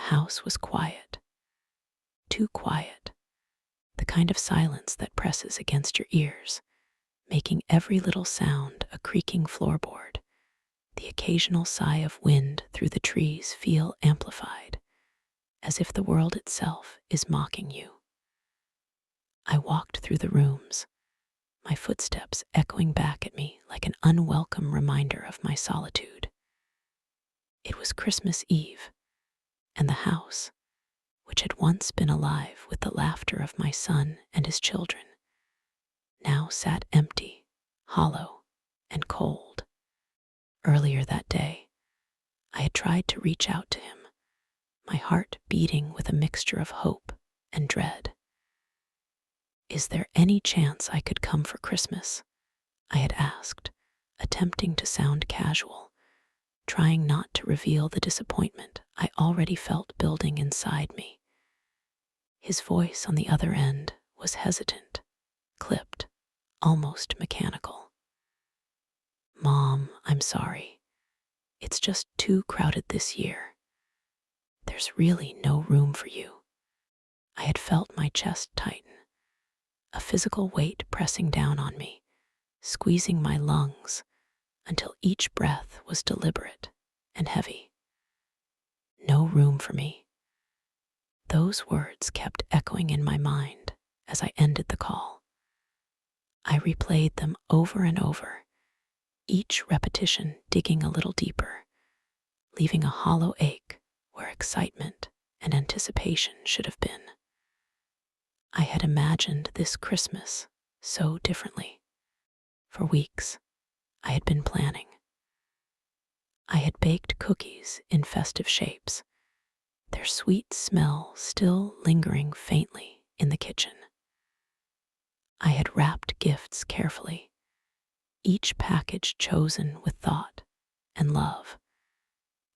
house was quiet, too quiet, the kind of silence that presses against your ears, making every little sound a creaking floorboard. The occasional sigh of wind through the trees feel amplified, as if the world itself is mocking you. I walked through the rooms, my footsteps echoing back at me like an unwelcome reminder of my solitude. It was Christmas Eve, and the house, which had once been alive with the laughter of my son and his children, now sat empty, hollow, and cold. Earlier that day, I had tried to reach out to him, my heart beating with a mixture of hope and dread. "Is there any chance I could come for Christmas?" I had asked, attempting to sound casual, trying not to reveal the disappointment I already felt building inside me. His voice on the other end was hesitant, clipped, almost mechanical. "Mom, I'm sorry. It's just too crowded this year. There's really no room for you." I had felt my chest tighten, a physical weight pressing down on me, squeezing my lungs until each breath was deliberate and heavy. No room for me. Those words kept echoing in my mind as I ended the call. I replayed them over and over, each repetition digging a little deeper, leaving a hollow ache where excitement and anticipation should have been. I had imagined this Christmas so differently. For weeks, I had been planning. I had baked cookies in festive shapes, their sweet smell still lingering faintly in the kitchen. I had wrapped gifts carefully, each package chosen with thought and love,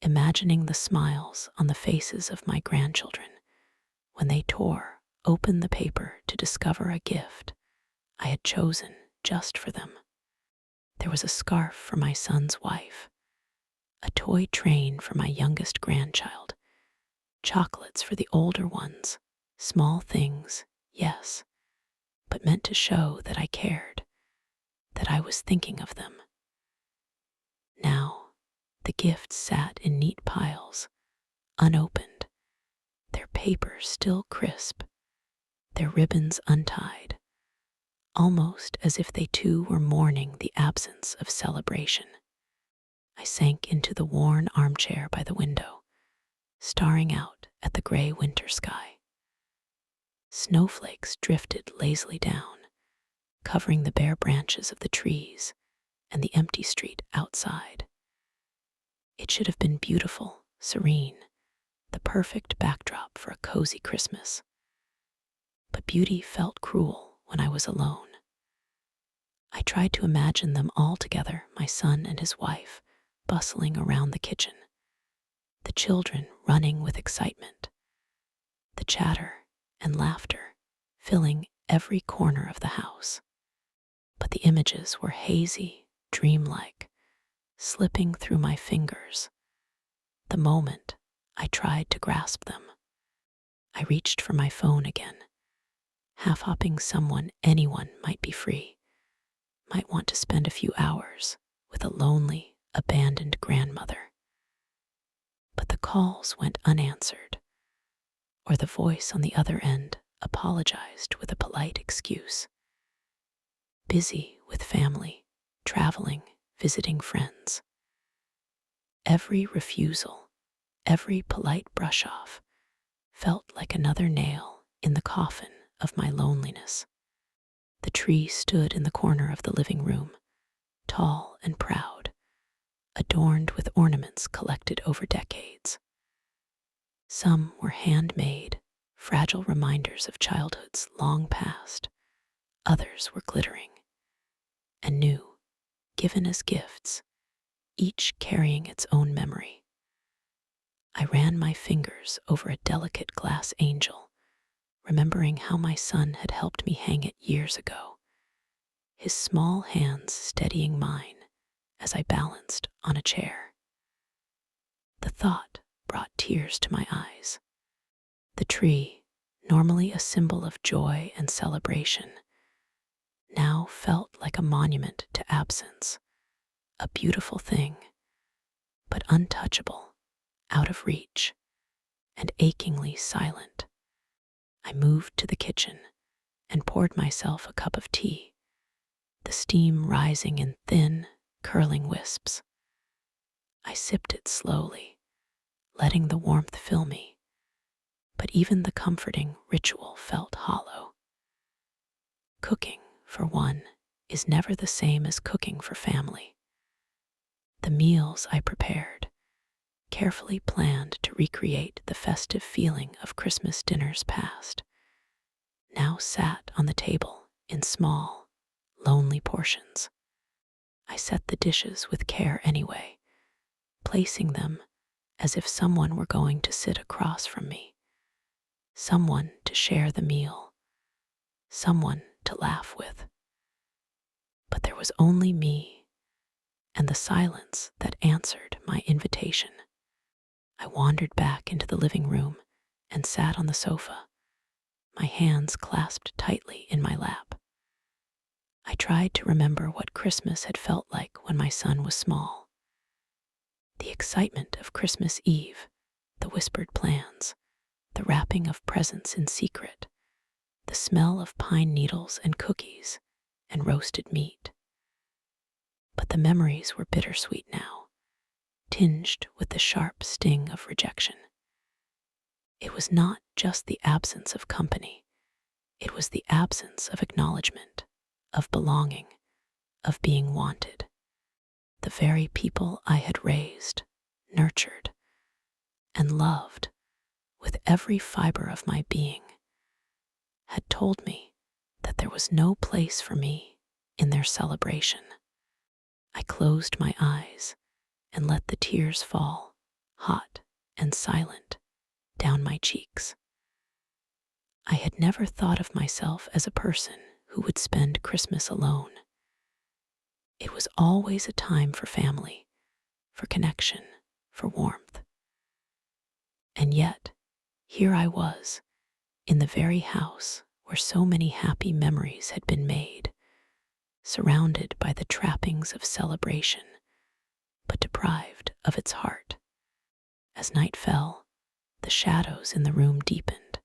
imagining the smiles on the faces of my grandchildren when they tore open the paper to discover a gift I had chosen just for them. There was a scarf for my son's wife, a toy train for my youngest grandchild, chocolates for the older ones, small things, yes, but meant to show that I cared, that I was thinking of them. Now, the gifts sat in neat piles, unopened, their paper still crisp, their ribbons untied, almost as if they too were mourning the absence of celebration. I sank into the worn armchair by the window, staring out at the gray winter sky. Snowflakes drifted lazily down, covering the bare branches of the trees and the empty street outside. It should have been beautiful, serene, the perfect backdrop for a cozy Christmas. But beauty felt cruel when I was alone. I tried to imagine them all together, my son and his wife, bustling around the kitchen, the children running with excitement, the chatter and laughter filling every corner of the house. But the images were hazy, dreamlike, slipping through my fingers. The moment I tried to grasp them, I reached for my phone again, half-hoping anyone might be free, might want to spend a few hours with a lonely, abandoned grandmother. But the calls went unanswered, or the voice on the other end apologized with a polite excuse. Busy with family, traveling, visiting friends. Every refusal, every polite brush-off felt like another nail in the coffin of my loneliness. The tree stood in the corner of the living room, tall and proud, adorned with ornaments collected over decades. Some were handmade, fragile reminders of childhoods long past. Others were glittering and new, given as gifts, each carrying its own memory. I ran my fingers over a delicate glass angel, remembering how my son had helped me hang it years ago, his small hands steadying mine as I balanced on a chair. The thought brought tears to my eyes. The tree, normally a symbol of joy and celebration, now felt like a monument to absence, a beautiful thing, but untouchable, out of reach, and achingly silent. I moved to the kitchen and poured myself a cup of tea, the steam rising in thin, curling wisps. I sipped it slowly, letting the warmth fill me, but even the comforting ritual felt hollow. Cooking, for one, is never the same as cooking for family. The meals I prepared, carefully planned to recreate the festive feeling of Christmas dinners past, now sat on the table in small, lonely portions. I set the dishes with care anyway, placing them as if someone were going to sit across from me, someone to share the meal, someone to laugh with. But there was only me and the silence that answered my invitation. I wandered back into the living room and sat on the sofa, my hands clasped tightly in my lap. I tried to remember what Christmas had felt like when my son was small. The excitement of Christmas Eve, the whispered plans, the wrapping of presents in secret, the smell of pine needles and cookies and roasted meat. But the memories were bittersweet now, tinged with the sharp sting of rejection. It was not just the absence of company, it was the absence of acknowledgement, of belonging, of being wanted. The very people I had raised, nurtured, and loved with every fiber of my being had told me that there was no place for me in their celebration. I closed my eyes and let the tears fall, hot and silent, down my cheeks. I had never thought of myself as a person who would spend Christmas alone. It was always a time for family, for connection, for warmth. And yet, here I was, in the very house where so many happy memories had been made, surrounded by the trappings of celebration, but deprived of its heart. As night fell, the shadows in the room deepened,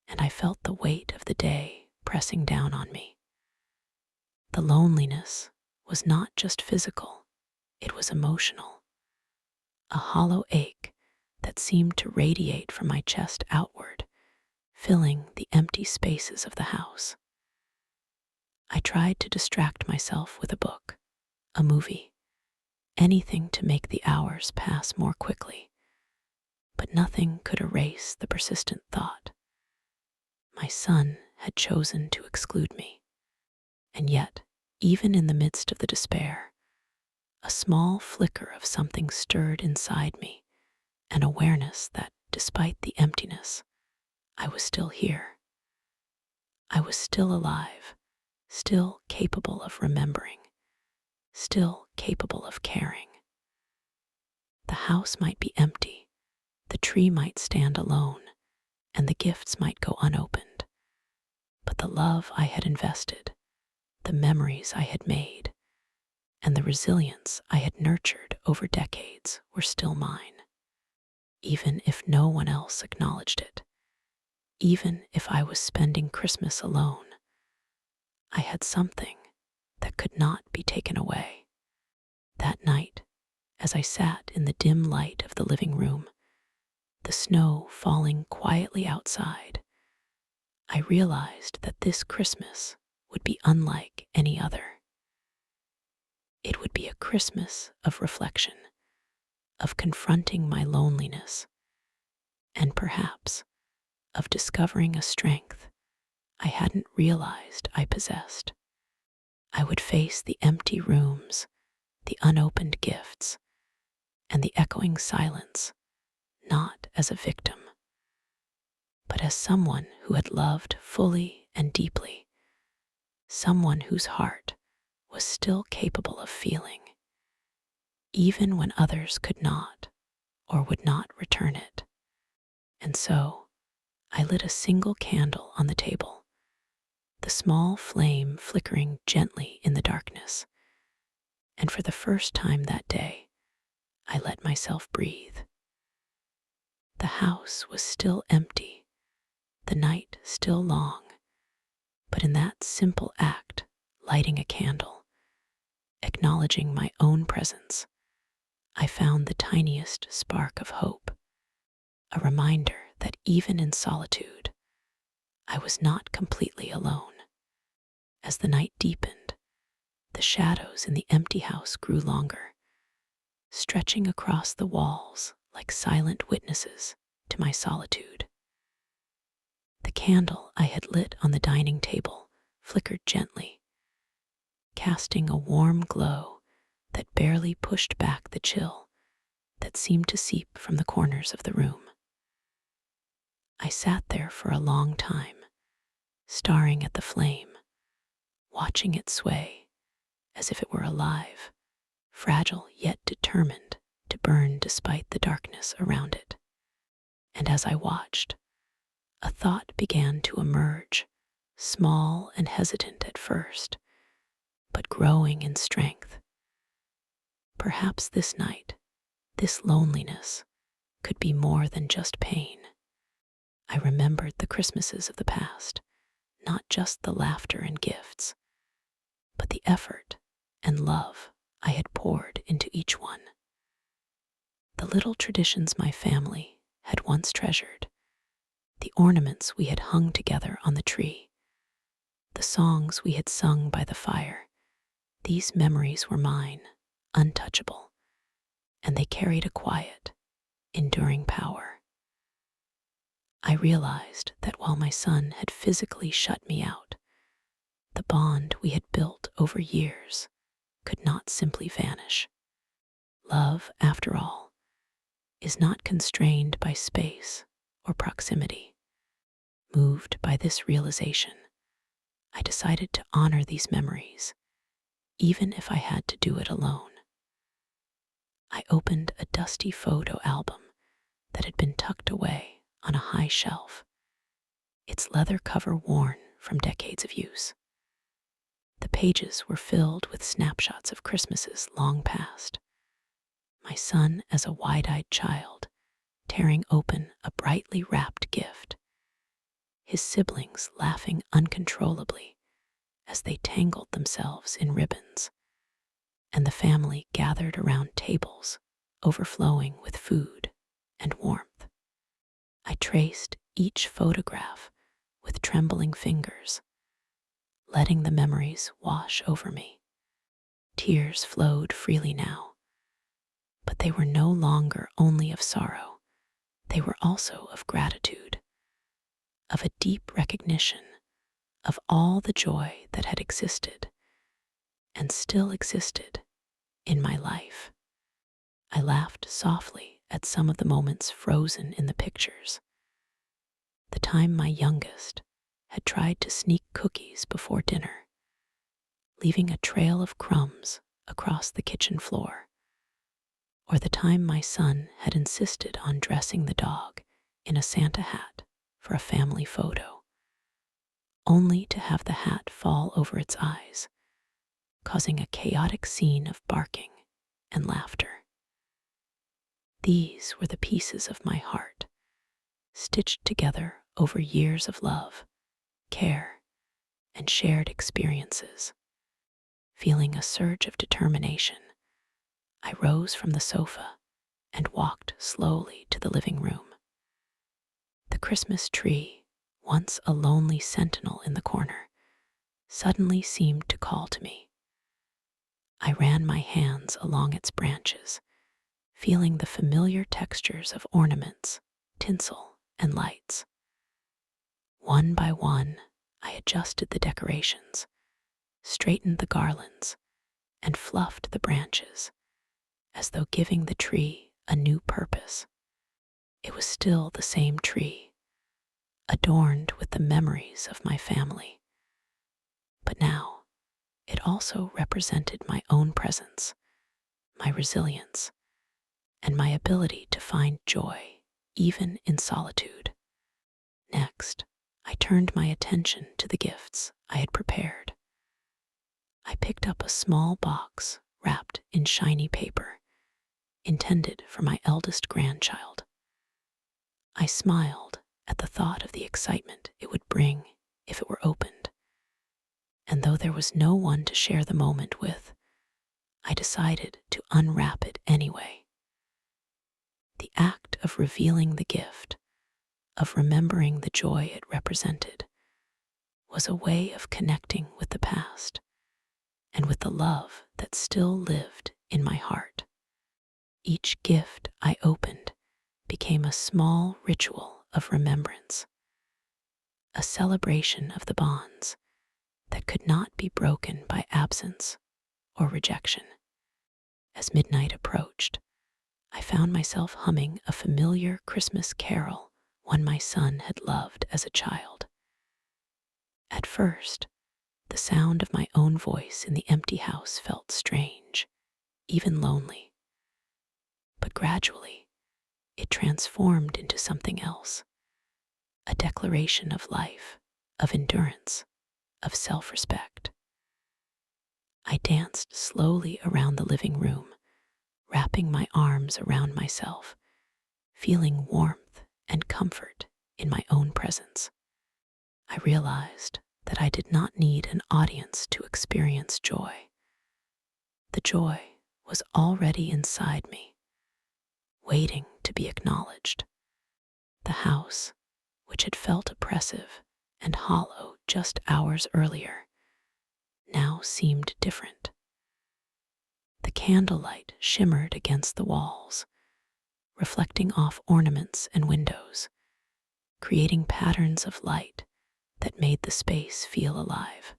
and I felt the weight of the day pressing down on me. The loneliness was not just physical, it was emotional, a hollow ache that seemed to radiate from my chest outward, filling the empty spaces of the house. I tried to distract myself with a book, a movie, anything to make the hours pass more quickly, but nothing could erase the persistent thought. My son had chosen to exclude me, and yet, even in the midst of the despair, a small flicker of something stirred inside me, an awareness that, despite the emptiness, I was still here. I was still alive, still capable of remembering, still capable of caring. The house might be empty, the tree might stand alone, and the gifts might go unopened, but the love I had invested, the memories I had made, and the resilience I had nurtured over decades were still mine. Even if no one else acknowledged it, even if I was spending Christmas alone, I had something that could not be taken away. That night, as I sat in the dim light of the living room, the snow falling quietly outside, I realized that this Christmas would be unlike any other. It would be a Christmas of reflection, of confronting my loneliness, and perhaps of discovering a strength I hadn't realized I possessed. I would face the empty rooms, the unopened gifts, and the echoing silence, not as a victim, but as someone who had loved fully and deeply, someone whose heart was still capable of feeling, even when others could not or would not return it. And so I lit a single candle on the table, the small flame flickering gently in the darkness. And for the first time that day, I let myself breathe. The house was still empty, the night still long, but in that simple act, lighting a candle, acknowledging my own presence, I found the tiniest spark of hope, a reminder that even in solitude, I was not completely alone. As the night deepened, the shadows in the empty house grew longer, stretching across the walls like silent witnesses to my solitude. The candle I had lit on the dining table flickered gently, casting a warm glow that barely pushed back the chill that seemed to seep from the corners of the room. I sat there for a long time, staring at the flame, watching it sway as if it were alive, fragile yet determined to burn despite the darkness around it. And as I watched, a thought began to emerge, small and hesitant at first, but growing in strength. Perhaps this night, this loneliness, could be more than just pain. I remembered the Christmases of the past, not just the laughter and gifts, but the effort and love I had poured into each one. The little traditions my family had once treasured, the ornaments we had hung together on the tree, the songs we had sung by the fire, these memories were mine, untouchable, and they carried a quiet, enduring power. I realized that while my son had physically shut me out, the bond we had built over years could not simply vanish. Love, after all, is not constrained by space or proximity. Moved by this realization, I decided to honor these memories, even if I had to do it alone. I opened a dusty photo album that had been tucked away on a high shelf, its leather cover worn from decades of use. The pages were filled with snapshots of Christmases long past. My son as a wide-eyed child, tearing open a brightly wrapped gift. His siblings laughing uncontrollably as they tangled themselves in ribbons, and the family gathered around tables, overflowing with food and warmth. I traced each photograph with trembling fingers, letting the memories wash over me. Tears flowed freely now, but they were no longer only of sorrow. They were also of gratitude, of a deep recognition of all the joy that had existed and still existed in my life. I laughed softly at some of the moments frozen in the pictures. The time my youngest had tried to sneak cookies before dinner, leaving a trail of crumbs across the kitchen floor, or the time my son had insisted on dressing the dog in a Santa hat for a family photo, only to have the hat fall over its eyes, causing a chaotic scene of barking and laughter. These were the pieces of my heart, stitched together over years of love, care, and shared experiences. Feeling a surge of determination, I rose from the sofa and walked slowly to the living room. The Christmas tree, once a lonely sentinel in the corner, suddenly seemed to call to me. I ran my hands along its branches, feeling the familiar textures of ornaments, tinsel, and lights. One by one, I adjusted the decorations, straightened the garlands, and fluffed the branches, as though giving the tree a new purpose. It was still the same tree, adorned with the memories of my family. But now, it also represented my own presence, my resilience, and my ability to find joy even in solitude. Next, I turned my attention to the gifts I had prepared. I picked up a small box wrapped in shiny paper, intended for my eldest grandchild. I smiled at the thought of the excitement it would bring if it were opened, and though there was no one to share the moment with, I decided to unwrap it anyway. The act of revealing the gift, of remembering the joy it represented, was a way of connecting with the past and with the love that still lived in my heart. Each gift I opened became a small ritual of remembrance, a celebration of the bonds that could not be broken by absence or rejection. As midnight approached, I found myself humming a familiar Christmas carol, one my son had loved as a child. At first, the sound of my own voice in the empty house felt strange, even lonely. But gradually, it transformed into something else, a declaration of life, of endurance, of self-respect. I danced slowly around the living room, wrapping my arms around myself, feeling warmth and comfort in my own presence. I realized that I did not need an audience to experience joy. The joy was already inside me, waiting to be acknowledged. The house, which had felt oppressive and hollow just hours earlier, now seemed different. The candlelight shimmered against the walls, reflecting off ornaments and windows, creating patterns of light that made the space feel alive.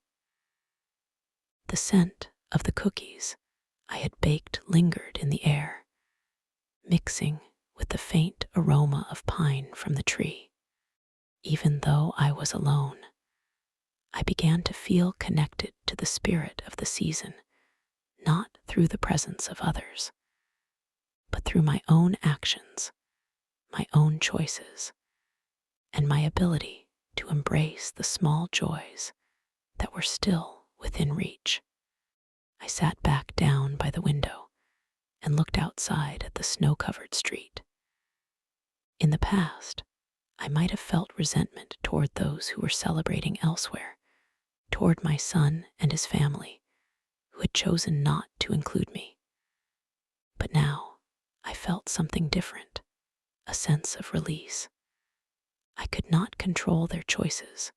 The scent of the cookies I had baked lingered in the air, mixing with the faint aroma of pine from the tree. Even though I was alone, I began to feel connected to the spirit of the season, not through the presence of others, but through my own actions, my own choices, and my ability to embrace the small joys that were still within reach. I sat back down by the window and looked outside at the snow-covered street. In the past, I might have felt resentment toward those who were celebrating elsewhere, toward my son and his family, who had chosen not to include me. But now, I felt something different, a sense of release. I could not control their choices,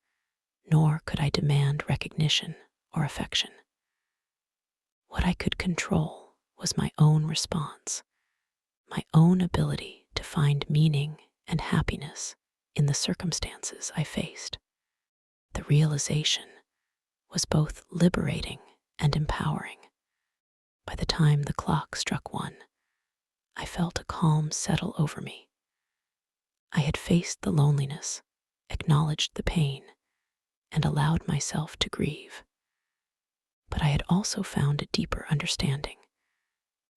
nor could I demand recognition or affection. What I could control was my own response, my own ability to find meaning and happiness in the circumstances I faced. The realization was both liberating and empowering. By the time the clock struck 1, I felt a calm settle over me. I had faced the loneliness, acknowledged the pain, and allowed myself to grieve. But I had also found a deeper understanding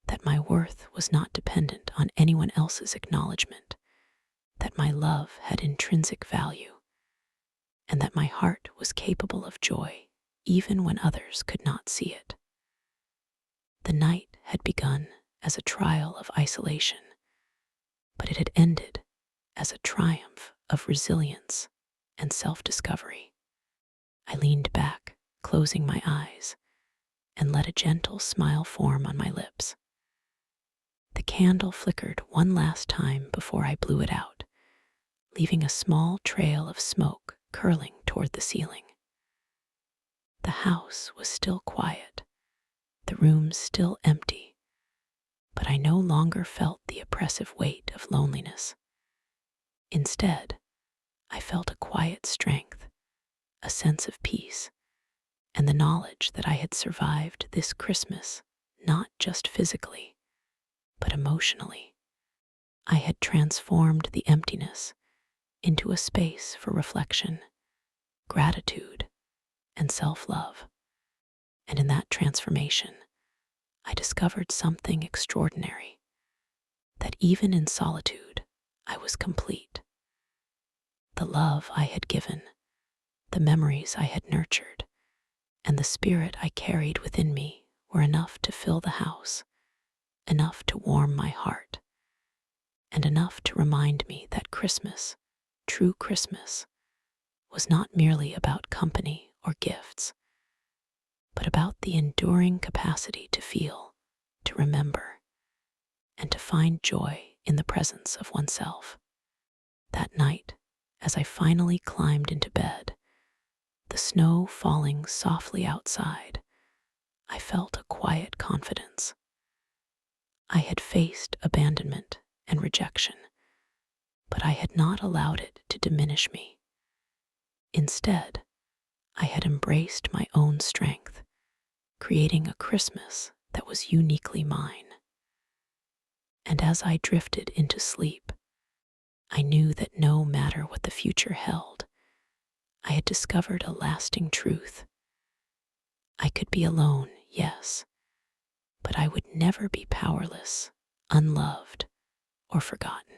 that my worth was not dependent on anyone else's acknowledgement, that my love had intrinsic value, and that my heart was capable of joy even when others could not see it. The night had begun as a trial of isolation, but it had ended as a triumph of resilience and self-discovery. I leaned back, closing my eyes, and let a gentle smile form on my lips. The candle flickered one last time before I blew it out, leaving a small trail of smoke curling toward the ceiling. The house was still quiet, the room still empty, but I no longer felt the oppressive weight of loneliness. Instead, I felt a quiet strength, a sense of peace, and the knowledge that I had survived this Christmas, not just physically, but emotionally. I had transformed the emptiness into a space for reflection, gratitude, and self-love. And in that transformation, I discovered something extraordinary. that even in solitude, I was complete. The love I had given, the memories I had nurtured, and the spirit I carried within me were enough to fill the house, enough to warm my heart, and enough to remind me that Christmas, true Christmas, was not merely about company or gifts, but about the enduring capacity to feel, to remember, and to find joy in the presence of oneself. That night, as I finally climbed into bed, the snow falling softly outside, I felt a quiet confidence. I had faced abandonment and rejection, but I had not allowed it to diminish me. Instead, I had embraced my own strength, creating a Christmas that was uniquely mine. And as I drifted into sleep, I knew that no matter what the future held, I had discovered a lasting truth. I could be alone, yes, but I would never be powerless, unloved, or forgotten.